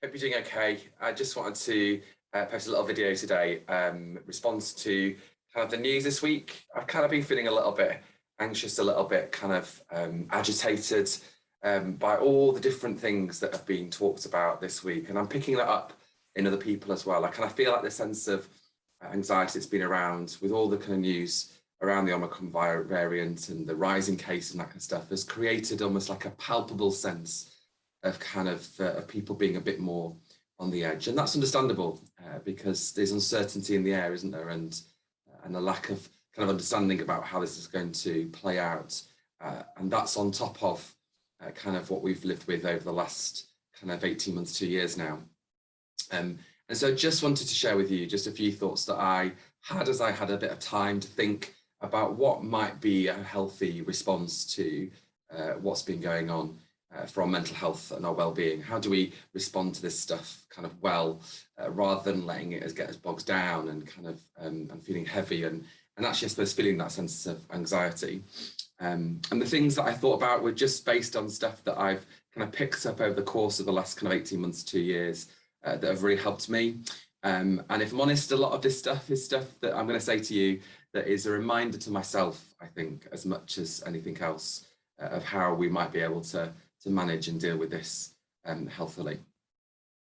Hope you're doing okay. I just wanted to post a little video today, response to kind of the news this week. I've kind of been feeling a little bit anxious, a little bit kind of agitated by all the different things that have been talked about this week. And I'm picking that up in other people as well. I kind of feel like the sense of anxiety that's been around with all the kind of news around the Omicron variant and the rising case and that kind of stuff has created almost like a palpable sense of kind of people being a bit more on the edge, and that's understandable because there's uncertainty in the air, isn't there, and a lack of kind of understanding about how this is going to play out, and that's on top of kind of what we've lived with over the last kind of 18 months, 2 years now, and so just wanted to share with you just a few thoughts that I had as I had a bit of time to think about what might be a healthy response to what's been going on for our mental health and our well-being. How do we respond to this stuff kind of well, rather than letting it get us bogged down and kind of and feeling heavy and actually I suppose feeling that sense of anxiety. And the things that I thought about were just based on stuff that I've kind of picked up over the course of the last kind of 18 months, 2 years that have really helped me. And if I'm honest, a lot of this stuff is stuff that I'm going to say to you that is a reminder to myself, I think, as much as anything else, of how we might be able to manage and deal with this healthily.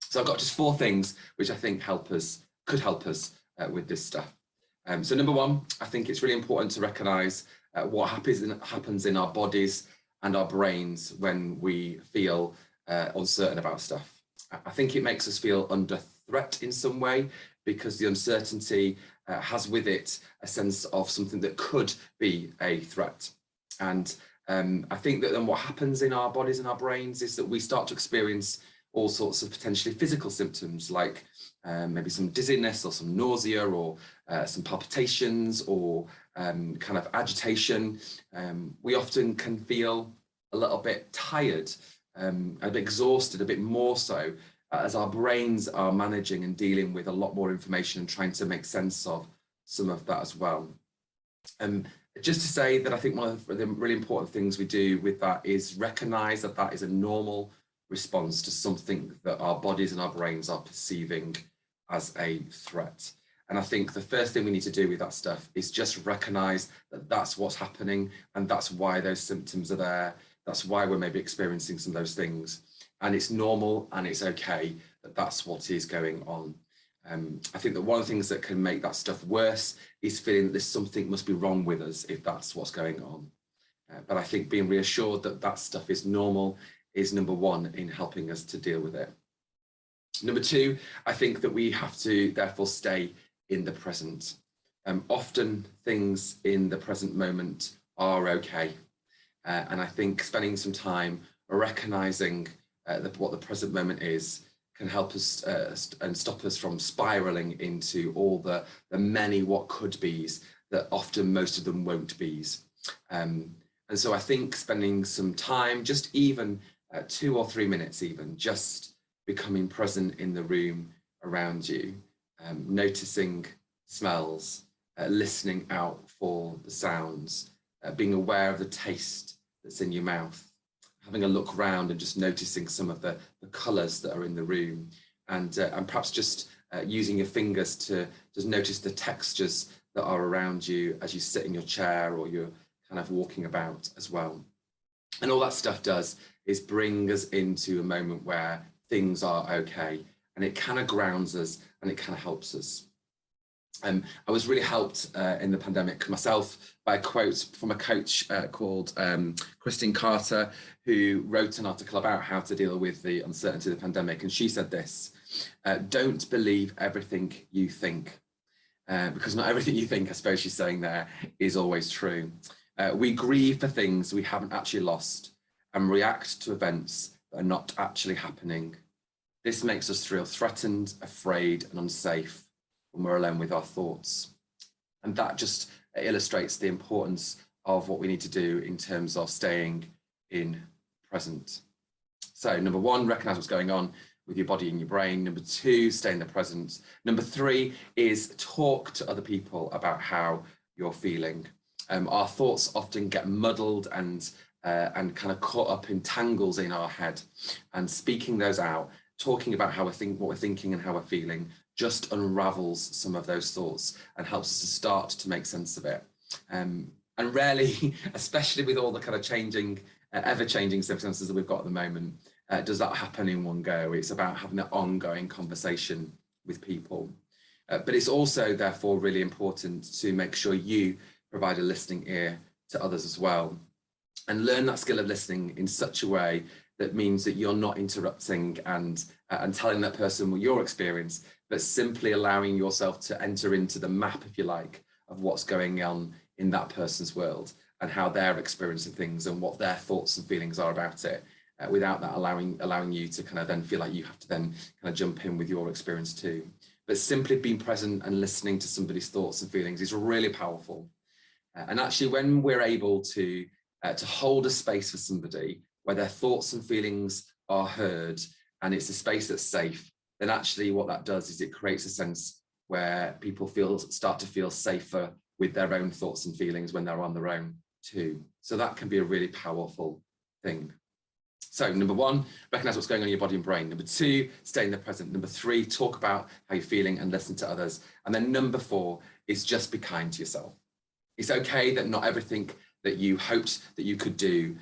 So I've got just 4 things which I think could help us with this stuff. So number 1, I think it's really important to recognise what happens in our bodies and our brains when we feel uncertain about stuff. I think it makes us feel under threat in some way because the uncertainty has with it a sense of something that could be a threat. And I think that then what happens in our bodies and our brains is that we start to experience all sorts of potentially physical symptoms like maybe some dizziness or some nausea or some palpitations or kind of agitation. We often can feel a little bit tired, a bit exhausted, a bit more so, as our brains are managing and dealing with a lot more information and trying to make sense of some of that as well. Just to say that I think one of the really important things we do with that is recognise that that is a normal response to something that our bodies and our brains are perceiving as a threat. And I think the first thing we need to do with that stuff is just recognise that that's what's happening and that's why those symptoms are there. That's why we're maybe experiencing some of those things. And it's normal and it's okay that that's what is going on. I think that one of the things that can make that stuff worse is feeling that there's something must be wrong with us if that's what's going on. But I think being reassured that that stuff is normal is number 1 in helping us to deal with it. Number 2, I think that we have to therefore stay in the present. Often things in the present moment are okay. And I think spending some time recognising what the present moment is can help us and stop us from spiraling into all the many what could be's that often most of them won't be's. And so I think spending some time, just even 2 or 3 minutes even, just becoming present in the room around you, noticing smells, listening out for the sounds, being aware of the taste that's in your mouth, having a look around and just noticing some of the colours that are in the room, and perhaps just using your fingers to just notice the textures that are around you as you sit in your chair or you're kind of walking about as well. And all that stuff does is bring us into a moment where things are okay, and it kind of grounds us and it kind of helps us. I was really helped in the pandemic myself by a quote from a coach called Christine Carter, who wrote an article about how to deal with the uncertainty of the pandemic. And she said this: don't believe everything you think, because not everything you think, I suppose she's saying there, is always true. We grieve for things we haven't actually lost and react to events that are not actually happening. This makes us feel threatened, afraid and unsafe when we're alone with our thoughts. And that just illustrates the importance of what we need to do in terms of staying in present. So number 1, recognise what's going on with your body and your brain. Number 2, stay in the present. Number 3 is talk to other people about how you're feeling. Our thoughts often get muddled and kind of caught up in tangles in our head, and speaking those out talking about how what we're thinking and how we're feeling just unravels some of those thoughts and helps us to start to make sense of it. And rarely, especially with all the kind of changing, ever-changing circumstances that we've got at the moment, does that happen in one go. It's about having an ongoing conversation with people. But it's also, therefore, really important to make sure you provide a listening ear to others as well, and learn that skill of listening in such a way that means that you're not interrupting and telling that person your experience, but simply allowing yourself to enter into the map, if you like, of what's going on in that person's world and how they're experiencing things and what their thoughts and feelings are about it, without that allowing you to kind of then feel like you have to then kind of jump in with your experience too. But simply being present and listening to somebody's thoughts and feelings is really powerful. And actually, when we're able to hold a space for somebody where their thoughts and feelings are heard and it's a space that's safe, then actually what that does is it creates a sense where people start to feel safer with their own thoughts and feelings when they're on their own too. So that can be a really powerful thing. So number one, recognize what's going on in your body and brain. Number two, stay in the present. Number three, talk about how you're feeling and listen to others. And then number four is just be kind to yourself. It's okay that not everything that you hoped that you could do,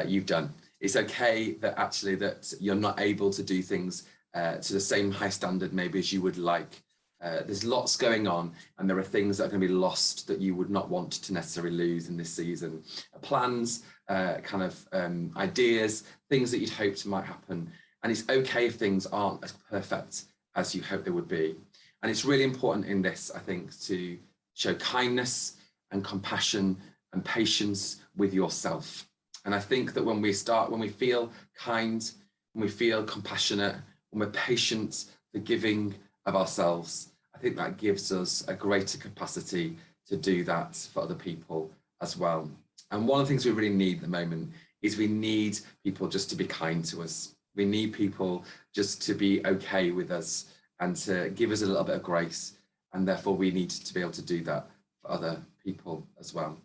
you've done. It's okay that actually that you're not able to do things to the same high standard maybe as you would like. There's lots going on, and there are things that are going to be lost that you would not want to necessarily lose in this season. Plans, ideas, things that you'd hoped might happen. And it's okay if things aren't as perfect as you hope they would be. And it's really important in this, I think, to show kindness and compassion and patience with yourself. And I think that when we feel kind, when we feel compassionate, when we're patient, forgiving of ourselves, I think that gives us a greater capacity to do that for other people as well. And one of the things we really need at the moment is we need people just to be kind to us. We need people just to be okay with us and to give us a little bit of grace. And therefore we need to be able to do that for other people as well.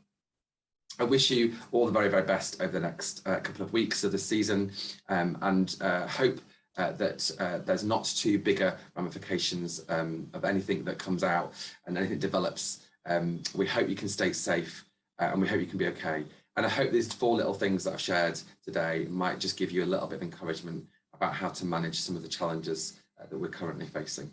I wish you all the very, very best over the next couple of weeks of the season, and hope that there's not too bigger ramifications of anything that comes out and anything develops. We hope you can stay safe, and we hope you can be okay. And I hope these 4 little things that I've shared today might just give you a little bit of encouragement about how to manage some of the challenges that we're currently facing.